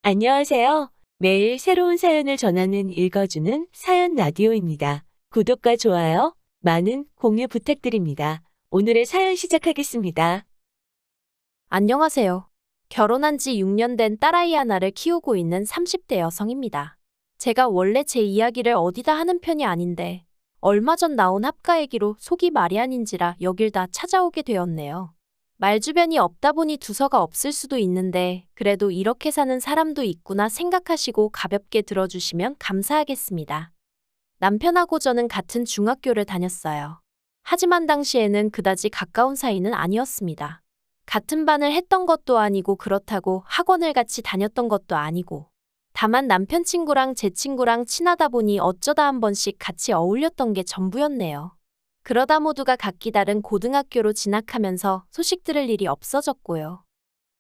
안녕하세요. 매일 새로운 사연을 전하는 읽어주는 사연 라디오입니다. 구독과 좋아요, 많은 공유 부탁드립니다. 오늘의 사연 시작하겠습니다. 안녕하세요. 결혼한 지 6년 된 딸아이 하나를 키우고 있는 30대 여성입니다. 제가 원래 제 이야기를 어디다 하는 편이 아닌데, 얼마 전 나온 합가 얘기로 속이 말이 아닌지라 여길 다 찾아오게 되었네요. 말주변이 없다 보니 두서가 없을 수도 있는데, 그래도 이렇게 사는 사람도 있구나 생각하시고 가볍게 들어주시면 감사하겠습니다. 남편하고 저는 같은 중학교를 다녔어요. 하지만 당시에는 그다지 가까운 사이는 아니었습니다. 같은 반을 했던 것도 아니고 그렇다고 학원을 같이 다녔던 것도 아니고 다만 남편 친구랑 제 친구랑 친하다 보니 어쩌다 한 번씩 같이 어울렸던 게 전부였네요. 그러다 모두가 각기 다른 고등학교로 진학하면서 소식 들을 일이 없어졌고요.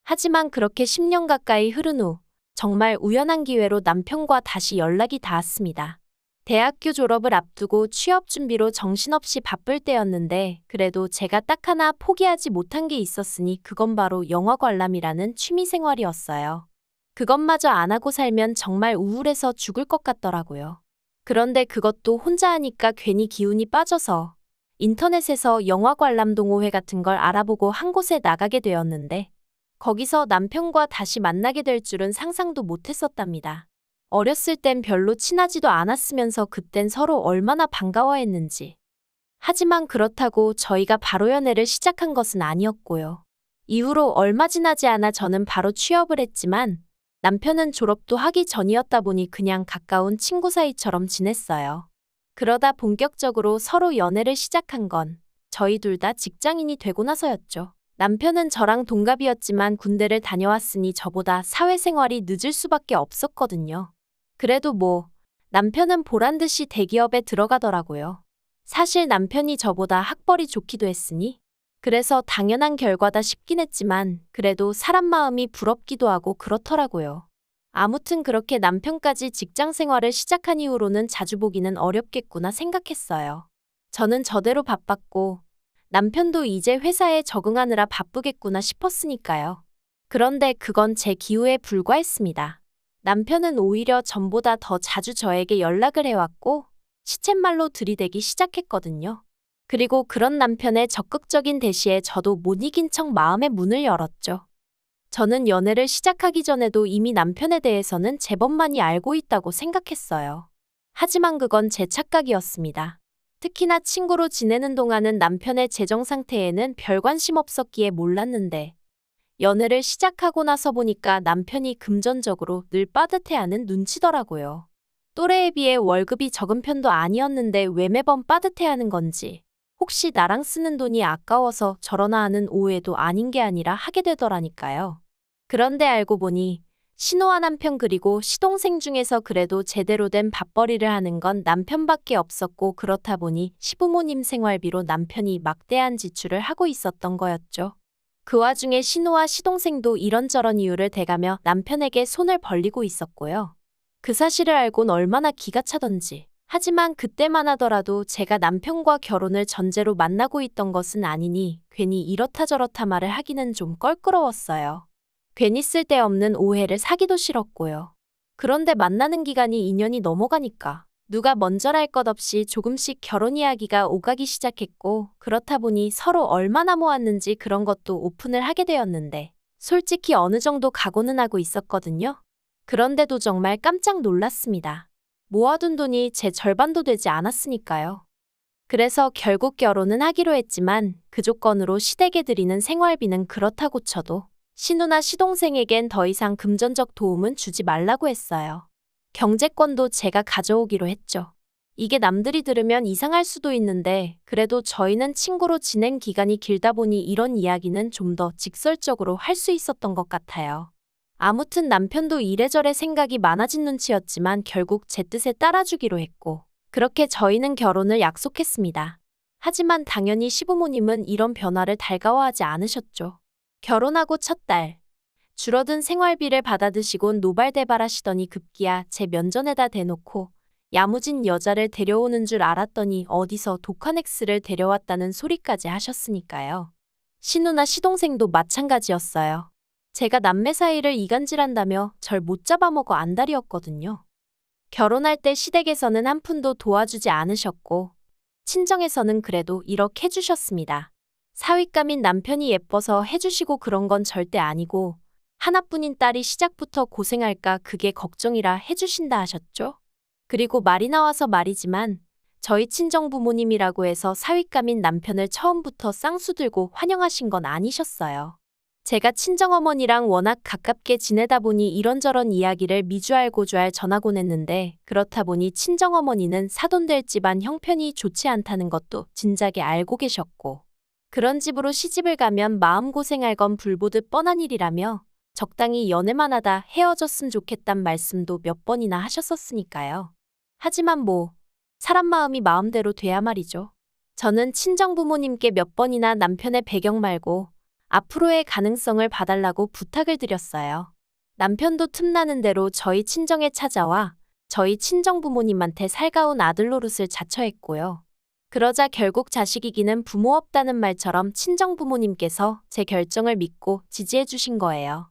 하지만 그렇게 10년 가까이 흐른 후 정말 우연한 기회로 남편과 다시 연락이 닿았습니다. 대학교 졸업을 앞두고 취업 준비로 정신없이 바쁠 때였는데 그래도 제가 딱 하나 포기하지 못한 게 있었으니 그건 바로 영화 관람이라는 취미 생활이었어요. 그것마저 안 하고 살면 정말 우울해서 죽을 것 같더라고요. 그런데 그것도 혼자 하니까 괜히 기운이 빠져서 인터넷에서 영화 관람 동호회 같은 걸 알아보고 한 곳에 나가게 되었는데 거기서 남편과 다시 만나게 될 줄은 상상도 못했었답니다. 어렸을 땐 별로 친하지도 않았으면서 그땐 서로 얼마나 반가워했는지. 하지만 그렇다고 저희가 바로 연애를 시작한 것은 아니었고요. 이후로 얼마 지나지 않아 저는 바로 취업을 했지만 남편은 졸업도 하기 전이었다 보니 그냥 가까운 친구 사이처럼 지냈어요. 그러다 본격적으로 서로 연애를 시작한 건 저희 둘 다 직장인이 되고 나서였죠. 남편은 저랑 동갑이었지만 군대를 다녀왔으니 저보다 사회생활이 늦을 수밖에 없었거든요. 그래도 남편은 보란 듯이 대기업에 들어가더라고요. 사실 남편이 저보다 학벌이 좋기도 했으니 그래서 당연한 결과다 싶긴 했지만 그래도 사람 마음이 부럽기도 하고 그렇더라고요. 아무튼 그렇게 남편까지 직장 생활을 시작한 이후로는 자주 보기는 어렵겠구나 생각했어요. 저는 저대로 바빴고 남편도 이제 회사에 적응하느라 바쁘겠구나 싶었으니까요. 그런데 그건 제 기호에 불과했습니다. 남편은 오히려 전보다 더 자주 저에게 연락을 해왔고 시쳇말로 들이대기 시작했거든요. 그리고 그런 남편의 적극적인 대시에 저도 못 이긴 척 마음의 문을 열었죠. 저는 연애를 시작하기 전에도 이미 남편에 대해서는 제법 많이 알고 있다고 생각했어요. 하지만 그건 제 착각이었습니다. 특히나 친구로 지내는 동안은 남편의 재정 상태에는 별 관심 없었기에 몰랐는데 연애를 시작하고 나서 보니까 남편이 금전적으로 늘 빠듯해하는 눈치더라고요. 또래에 비해 월급이 적은 편도 아니었는데 왜 매번 빠듯해하는 건지, 혹시 나랑 쓰는 돈이 아까워서 저러나 하는 오해도 아닌 게 아니라 하게 되더라니까요. 그런데 알고 보니 신호와 남편 그리고 시동생 중에서 그래도 제대로 된 밥벌이를 하는 건 남편밖에 없었고 그렇다 보니 시부모님 생활비로 남편이 막대한 지출을 하고 있었던 거였죠. 그 와중에 신우와 시동생도 이런저런 이유를 대가며 남편에게 손을 벌리고 있었고요. 그 사실을 알곤 얼마나 기가 차던지. 하지만 그때만 하더라도 제가 남편과 결혼을 전제로 만나고 있던 것은 아니니 괜히 이렇다 저렇다 말을 하기는 좀 껄끄러웠어요. 괜히 쓸데없는 오해를 사기도 싫었고요. 그런데 만나는 기간이 2년이 넘어가니까 누가 먼저랄 것 없이 조금씩 결혼 이야기가 오가기 시작했고 그렇다 보니 서로 얼마나 모았는지 그런 것도 오픈을 하게 되었는데 솔직히 어느 정도 각오는 하고 있었거든요. 그런데도 정말 깜짝 놀랐습니다. 모아둔 돈이 제 절반도 되지 않았으니까요. 그래서 결국 결혼은 하기로 했지만 그 조건으로 시댁에 드리는 생활비는 그렇다고 쳐도 신우나 시동생에겐 더 이상 금전적 도움은 주지 말라고 했어요. 경제권도 제가 가져오기로 했죠. 이게 남들이 들으면 이상할 수도 있는데 그래도 저희는 친구로 지낸 기간이 길다 보니 이런 이야기는 좀 더 직설적으로 할 수 있었던 것 같아요. 아무튼 남편도 이래저래 생각이 많아진 눈치였지만 결국 제 뜻에 따라주기로 했고 그렇게 저희는 결혼을 약속했습니다. 하지만 당연히 시부모님은 이런 변화를 달가워하지 않으셨죠. 결혼하고 첫 달, 줄어든 생활비를 받아드시곤 노발대발하시더니 급기야 제 면전에다 대놓고 야무진 여자를 데려오는 줄 알았더니 어디서 독한 X를 데려왔다는 소리까지 하셨으니까요. 신우나 시동생도 마찬가지였어요. 제가 남매 사이를 이간질한다며 절 못 잡아먹어 안달이었거든요. 결혼할 때 시댁에서는 한 푼도 도와주지 않으셨고 친정에서는 그래도 1억 해주셨습니다. 사윗감인 남편이 예뻐서 해주시고 그런 건 절대 아니고 하나뿐인 딸이 시작부터 고생할까 그게 걱정이라 해주신다 하셨죠. 그리고 말이 나와서 말이지만 저희 친정 부모님이라고 해서 사윗감인 남편을 처음부터 쌍수 들고 환영하신 건 아니셨어요. 제가 친정어머니랑 워낙 가깝게 지내다 보니 이런저런 이야기를 미주알고주알 전하곤 했는데 그렇다 보니 친정어머니는 사돈될 집안 형편이 좋지 않다는 것도 진작에 알고 계셨고 그런 집으로 시집을 가면 마음고생할 건 불보듯 뻔한 일이라며 적당히 연애만 하다 헤어졌으면 좋겠단 말씀도 몇 번이나 하셨었으니까요. 하지만 사람 마음이 마음대로 돼야 말이죠. 저는 친정 부모님께 몇 번이나 남편의 배경 말고 앞으로의 가능성을 봐달라고 부탁을 드렸어요. 남편도 틈나는 대로 저희 친정에 찾아와 저희 친정 부모님한테 살가운 아들 노릇을 자처했고요. 그러자 결국 자식이기는 부모 없다는 말처럼 친정 부모님께서 제 결정을 믿고 지지해 주신 거예요.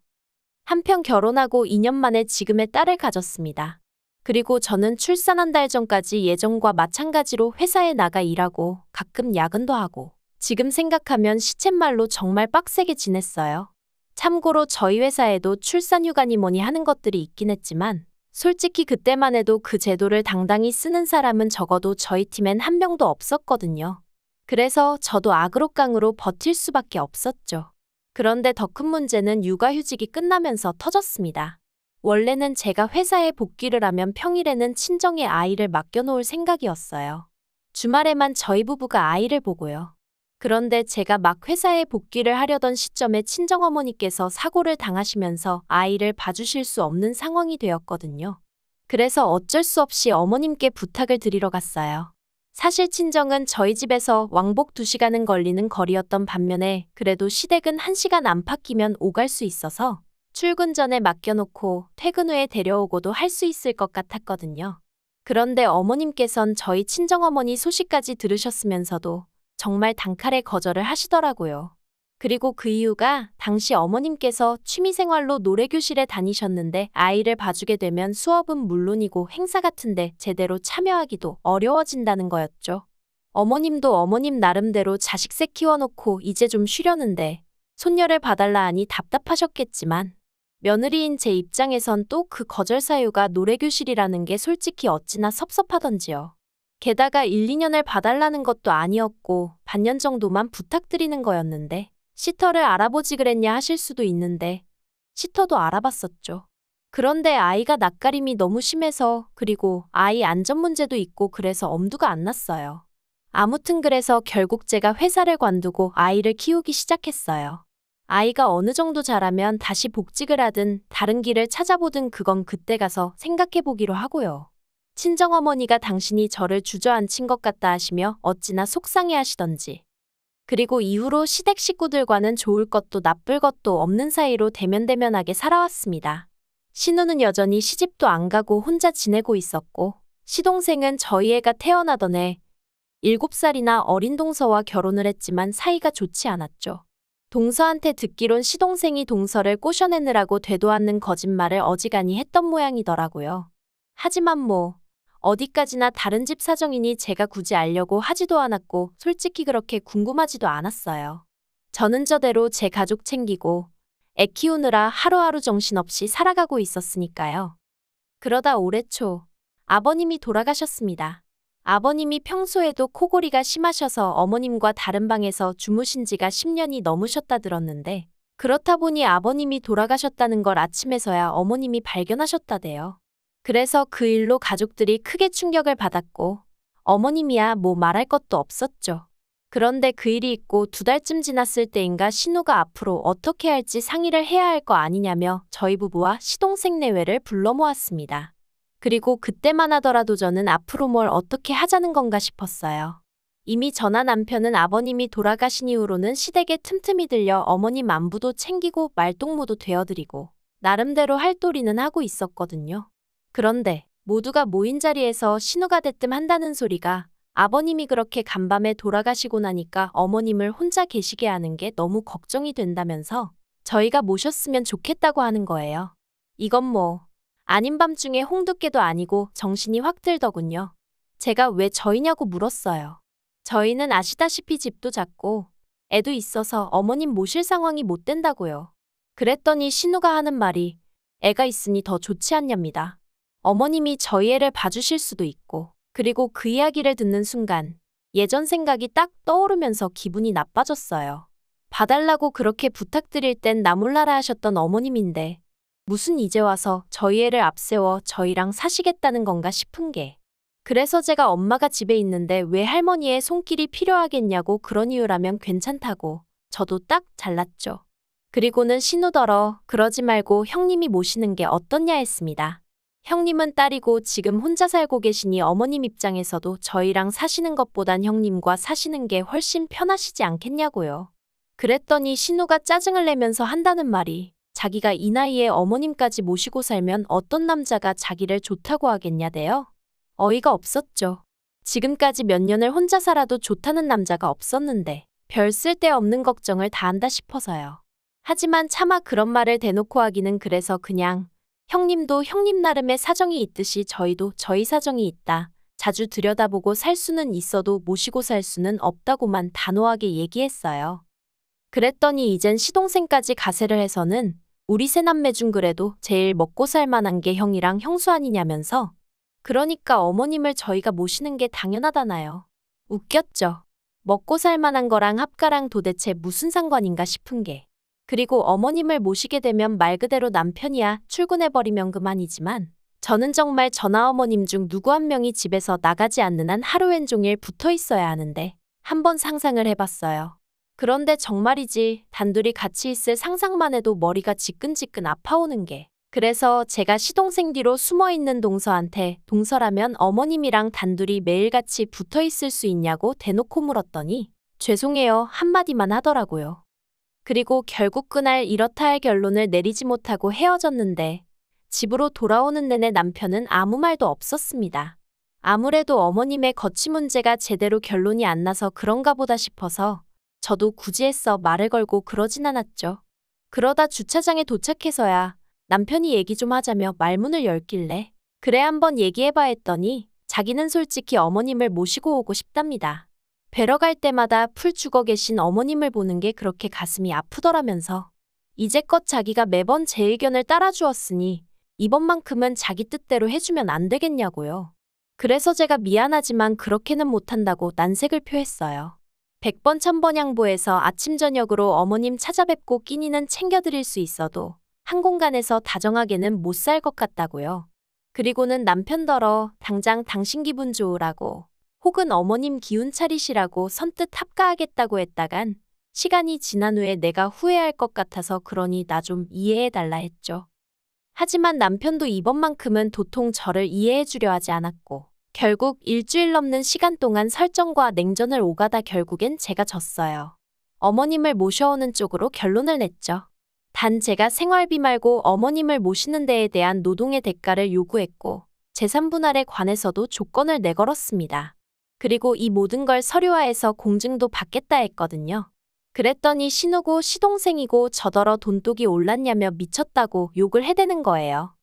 한편 결혼하고 2년 만에 지금의 딸을 가졌습니다. 그리고 저는 출산 한 달 전까지 예전과 마찬가지로 회사에 나가 일하고 가끔 야근도 하고 지금 생각하면 시쳇말로 정말 빡세게 지냈어요. 참고로 저희 회사에도 출산휴가니 뭐니 하는 것들이 있긴 했지만 솔직히 그때만 해도 그 제도를 당당히 쓰는 사람은 적어도 저희 팀엔 한 명도 없었거든요. 그래서 저도 악으로깡으로 버틸 수밖에 없었죠. 그런데 더 큰 문제는 육아휴직이 끝나면서 터졌습니다. 원래는 제가 회사에 복귀를 하면 평일에는 친정에 아이를 맡겨놓을 생각이었어요. 주말에만 저희 부부가 아이를 보고요. 그런데 제가 막 회사에 복귀를 하려던 시점에 친정어머니께서 사고를 당하시면서 아이를 봐주실 수 없는 상황이 되었거든요. 그래서 어쩔 수 없이 어머님께 부탁을 드리러 갔어요. 사실 친정은 저희 집에서 왕복 2시간은 걸리는 거리였던 반면에 그래도 시댁은 1시간 안팎이면 오갈 수 있어서 출근 전에 맡겨놓고 퇴근 후에 데려오고도 할 수 있을 것 같았거든요. 그런데 어머님께선 저희 친정어머니 소식까지 들으셨으면서도 정말 단칼에 거절을 하시더라고요. 그리고 그 이유가 당시 어머님께서 취미생활로 노래교실에 다니셨는데 아이를 봐주게 되면 수업은 물론이고 행사 같은데 제대로 참여하기도 어려워진다는 거였죠. 어머님도 어머님 나름대로 자식새 키워놓고 이제 좀 쉬려는데 손녀를 봐달라 하니 답답하셨겠지만 며느리인 제 입장에선 또 그 거절 사유가 노래교실이라는 게 솔직히 어찌나 섭섭하던지요. 게다가 1, 2년을 봐달라는 것도 아니었고 반년 정도만 부탁드리는 거였는데 시터를 알아보지 그랬냐 하실 수도 있는데 시터도 알아봤었죠. 그런데 아이가 낯가림이 너무 심해서 그리고 아이 안전 문제도 있고 그래서 엄두가 안 났어요. 아무튼 그래서 결국 제가 회사를 관두고 아이를 키우기 시작했어요. 아이가 어느 정도 자라면 다시 복직을 하든 다른 길을 찾아보든 그건 그때 가서 생각해보기로 하고요. 친정어머니가 당신이 저를 주저앉힌 것 같다 하시며 어찌나 속상해 하시던지. 그리고 이후로 시댁 식구들과는 좋을 것도 나쁠 것도 없는 사이로 대면대면하게 살아왔습니다. 신우는 여전히 시집도 안 가고 혼자 지내고 있었고 시동생은 저희 애가 태어나던 해 7살이나 어린 동서와 결혼을 했지만 사이가 좋지 않았죠. 동서한테 듣기론 시동생이 동서를 꼬셔내느라고 되도 않는 거짓말을 어지간히 했던 모양이더라고요. 하지만 어디까지나 다른 집 사정이니 제가 굳이 알려고 하지도 않았고 솔직히 그렇게 궁금하지도 않았어요. 저는 저대로 제 가족 챙기고 애 키우느라 하루하루 정신없이 살아가고 있었으니까요. 그러다 올해 초 아버님이 돌아가셨습니다. 아버님이 평소에도 코골이가 심하셔서 어머님과 다른 방에서 주무신 지가 10년이 넘으셨다 들었는데 그렇다 보니 아버님이 돌아가셨다는 걸 아침에서야 어머님이 발견하셨다대요. 그래서 그 일로 가족들이 크게 충격을 받았고 어머님이야 말할 것도 없었죠. 그런데 그 일이 있고 2달쯤 지났을 때인가 신우가 앞으로 어떻게 할지 상의를 해야 할 거 아니냐며 저희 부부와 시동생 내외를 불러 모았습니다. 그리고 그때만 하더라도 저는 앞으로 뭘 어떻게 하자는 건가 싶었어요. 이미 저나 남편은 아버님이 돌아가신 이후로는 시댁에 틈틈이 들려 어머님 안부도 챙기고 말동무도 되어드리고 나름대로 할도리는 하고 있었거든요. 그런데 모두가 모인 자리에서 신우가 대뜸 한다는 소리가 아버님이 그렇게 간밤에 돌아가시고 나니까 어머님을 혼자 계시게 하는 게 너무 걱정이 된다면서 저희가 모셨으면 좋겠다고 하는 거예요. 이건 뭐 아닌 밤중에 홍두깨도 아니고 정신이 확 들더군요. 제가 왜 저희냐고 물었어요. 저희는 아시다시피 집도 작고 애도 있어서 어머님 모실 상황이 못 된다고요. 그랬더니 신우가 하는 말이 애가 있으니 더 좋지 않냐입니다. 어머님이 저희 애를 봐주실 수도 있고, 그리고 그 이야기를 듣는 순간 예전 생각이 딱 떠오르면서 기분이 나빠졌어요. 봐달라고 그렇게 부탁드릴 땐 나 몰라라 하셨던 어머님인데 무슨 이제 와서 저희 애를 앞세워 저희랑 사시겠다는 건가 싶은 게. 그래서 제가 엄마가 집에 있는데 왜 할머니의 손길이 필요하겠냐고 그런 이유라면 괜찮다고 저도 딱 잘랐죠. 그리고는 신우더러 그러지 말고 형님이 모시는 게 어떻냐 했습니다. 형님은 딸이고 지금 혼자 살고 계시니 어머님 입장에서도 저희랑 사시는 것보단 형님과 사시는 게 훨씬 편하시지 않겠냐고요. 그랬더니 신우가 짜증을 내면서 한다는 말이 자기가 이 나이에 어머님까지 모시고 살면 어떤 남자가 자기를 좋다고 하겠냐대요. 어이가 없었죠. 지금까지 몇 년을 혼자 살아도 좋다는 남자가 없었는데 별 쓸데없는 걱정을 다 한다 싶어서요. 하지만 차마 그런 말을 대놓고 하기는 그래서 그냥 형님도 형님 나름의 사정이 있듯이 저희도 저희 사정이 있다. 자주 들여다보고 살 수는 있어도 모시고 살 수는 없다고만 단호하게 얘기했어요. 그랬더니 이젠 시동생까지 가세를 해서는 우리 세 남매 중 그래도 제일 먹고 살 만한 게 형이랑 형수 아니냐면서 그러니까 어머님을 저희가 모시는 게 당연하다나요. 웃겼죠. 먹고 살 만한 거랑 합가랑 도대체 무슨 상관인가 싶은 게. 그리고 어머님을 모시게 되면 말 그대로 남편이야 출근해버리면 그만이지만 저는 정말 전하어머님 중 누구 한 명이 집에서 나가지 않는 한 하루 왼종일 붙어 있어야 하는데 한번 상상을 해봤어요. 그런데 정말이지 단둘이 같이 있을 상상만 해도 머리가 지끈지끈 아파오는 게. 그래서 제가 시동생 뒤로 숨어있는 동서한테 동서라면 어머님이랑 단둘이 매일같이 붙어 있을 수 있냐고 대놓고 물었더니 죄송해요 한마디만 하더라고요. 그리고 결국 그날 이렇다 할 결론을 내리지 못하고 헤어졌는데 집으로 돌아오는 내내 남편은 아무 말도 없었습니다. 아무래도 어머님의 거취 문제가 제대로 결론이 안 나서 그런가 보다 싶어서 저도 굳이 애써 말을 걸고 그러진 않았죠. 그러다 주차장에 도착해서야 남편이 얘기 좀 하자며 말문을 열길래 그래 한번 얘기해봐 했더니 자기는 솔직히 어머님을 모시고 오고 싶답니다. 뵈러 갈 때마다 풀 죽어 계신 어머님을 보는 게 그렇게 가슴이 아프더라면서 이제껏 자기가 매번 제 의견을 따라주었으니 이번만큼은 자기 뜻대로 해주면 안 되겠냐고요. 그래서 제가 미안하지만 그렇게는 못한다고 난색을 표했어요. 100번 1000번 양보해서 아침 저녁으로 어머님 찾아뵙고 끼니는 챙겨드릴 수 있어도 한 공간에서 다정하게는 못 살 것 같다고요. 그리고는 남편더러 당장 당신 기분 좋으라고 혹은 어머님 기운 차리시라고 선뜻 합가하겠다고 했다간 시간이 지난 후에 내가 후회할 것 같아서 그러니 나 좀 이해해달라 했죠. 하지만 남편도 이번만큼은 도통 저를 이해해주려 하지 않았고 결국 일주일 넘는 시간 동안 설정과 냉전을 오가다 결국엔 제가 졌어요. 어머님을 모셔오는 쪽으로 결론을 냈죠. 단 제가 생활비 말고 어머님을 모시는 데에 대한 노동의 대가를 요구했고 재산 분할에 관해서도 조건을 내걸었습니다. 그리고 이 모든 걸 서류화해서 공증도 받겠다 했거든요. 그랬더니 신우고 시동생이고 저더러 돈독이 올랐냐며 미쳤다고 욕을 해대는 거예요.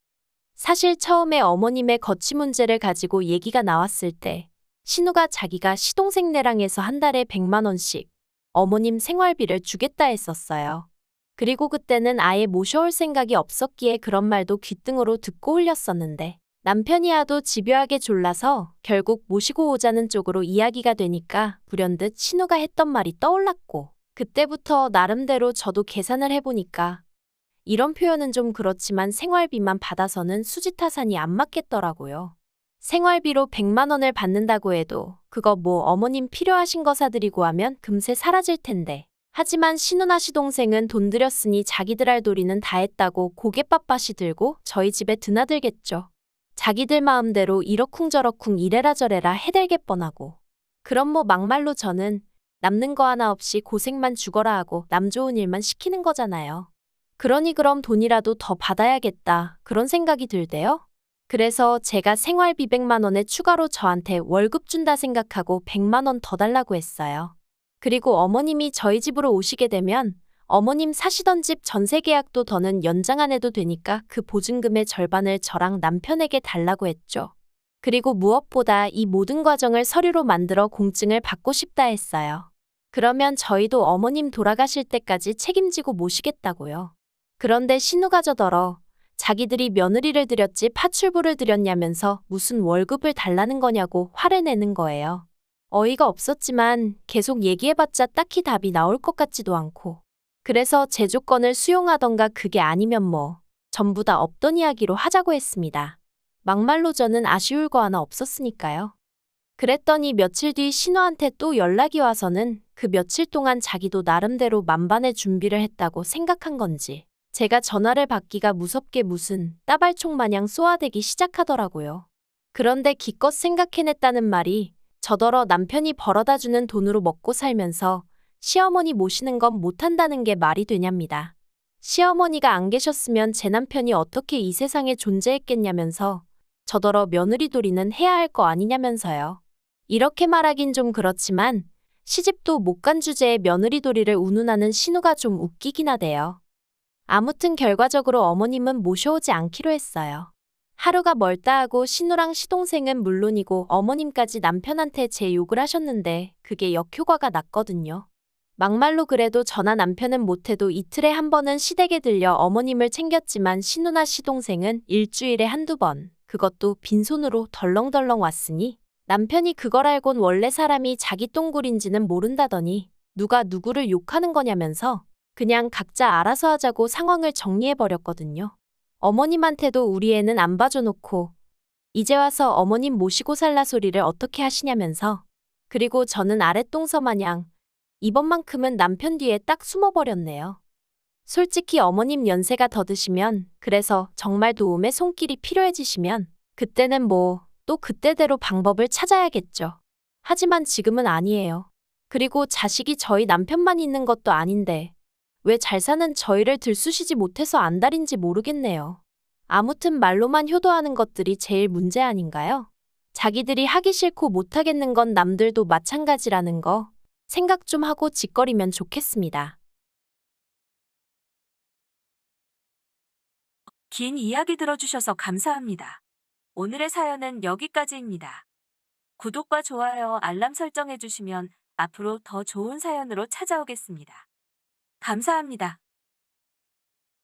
사실 처음에 어머님의 거취 문제를 가지고 얘기가 나왔을 때 신우가 자기가 시동생네랑 해서 한 달에 100만 원씩 어머님 생활비를 주겠다 했었어요. 그리고 그때는 아예 모셔올 생각이 없었기에 그런 말도 귓등으로 듣고 흘렸었는데 남편이 하도 집요하게 졸라서 결국 모시고 오자는 쪽으로 이야기가 되니까 불현듯 신우가 했던 말이 떠올랐고 그때부터 나름대로 저도 계산을 해보니까 이런 표현은 좀 그렇지만 생활비만 받아서는 수지타산이 안 맞겠더라고요. 생활비로 100만 원을 받는다고 해도 그거 뭐 어머님 필요하신 거 사드리고 하면 금세 사라질 텐데. 하지만 신우나 시동생은 돈 들였으니 자기들 할 도리는 다 했다고 고개 빳빳이 들고 저희 집에 드나들겠죠. 자기들 마음대로 이러쿵저러쿵 이래라 저래라 해댈게 뻔하고. 그럼 뭐 막말로 저는 남는 거 하나 없이 고생만 죽어라 하고 남 좋은 일만 시키는 거잖아요. 그러니 그럼 돈이라도 더 받아야겠다 그런 생각이 들대요. 그래서 제가 생활비 100만 원에 추가로 저한테 월급 준다 생각하고 100만 원 더 달라고 했어요. 그리고 어머님이 저희 집으로 오시게 되면 어머님 사시던 집 전세 계약도 더는 연장 안 해도 되니까 그 보증금의 절반을 저랑 남편에게 달라고 했죠. 그리고 무엇보다 이 모든 과정을 서류로 만들어 공증을 받고 싶다 했어요. 그러면 저희도 어머님 돌아가실 때까지 책임지고 모시겠다고요. 그런데 신우가 저더러 자기들이 며느리를 들였지 파출부를 들였냐면서 무슨 월급을 달라는 거냐고 화를 내는 거예요. 어이가 없었지만 계속 얘기해봤자 딱히 답이 나올 것 같지도 않고. 그래서 제 조건을 수용하던가 그게 아니면 뭐 전부 다 없던 이야기로 하자고 했습니다. 막말로 저는 아쉬울 거 하나 없었으니까요. 그랬더니 며칠 뒤 신우한테 또 연락이 와서는 그 며칠 동안 자기도 나름대로 만반의 준비를 했다고 생각한 건지 제가 전화를 받기가 무섭게 무슨 따발총 마냥 쏘아대기 시작하더라고요. 그런데 기껏 생각해냈다는 말이 저더러 남편이 벌어다주는 돈으로 먹고 살면서 시어머니 모시는 건 못한다는 게 말이 되냐입니다. 시어머니가 안 계셨으면 제 남편이 어떻게 이 세상에 존재했겠냐면서 저더러 며느리 도리는 해야 할 거 아니냐면서요. 이렇게 말하긴 좀 그렇지만 시집도 못 간 주제에 며느리 도리를 운운하는 신우가 좀 웃기긴 하대요. 아무튼 결과적으로 어머님은 모셔오지 않기로 했어요. 하루가 멀다 하고 신우랑 시동생은 물론이고 어머님까지 남편한테 제 욕을 하셨는데 그게 역효과가 났거든요. 막말로 그래도 저나 남편은 못해도 이틀에 한 번은 시댁에 들려 어머님을 챙겼지만 신우나 시동생은 일주일에 한두 번, 그것도 빈손으로 덜렁덜렁 왔으니 남편이 그걸 알곤 원래 사람이 자기 똥굴인지는 모른다더니 누가 누구를 욕하는 거냐면서 그냥 각자 알아서 하자고 상황을 정리해버렸거든요. 어머님한테도 우리 애는 안 봐줘놓고 이제 와서 어머님 모시고 살라 소리를 어떻게 하시냐면서 그리고 저는 아랫동서 마냥 이번만큼은 남편 뒤에 딱 숨어버렸네요. 솔직히 어머님 연세가 더 드시면 그래서 정말 도움의 손길이 필요해지시면 그때는 뭐 또 그때대로 방법을 찾아야겠죠. 하지만 지금은 아니에요. 그리고 자식이 저희 남편만 있는 것도 아닌데 왜 잘 사는 저희를 들쑤시지 못해서 안달인지 모르겠네요. 아무튼 말로만 효도하는 것들이 제일 문제 아닌가요? 자기들이 하기 싫고 못하겠는 건 남들도 마찬가지라는 거 생각 좀 하고 짓거리면 좋겠습니다. 긴 이야기 들어주셔서 감사합니다. 오늘의 사연은 여기까지입니다. 구독과 좋아요, 알람 설정해주시면 앞으로 더 좋은 사연으로 찾아오겠습니다. 감사합니다.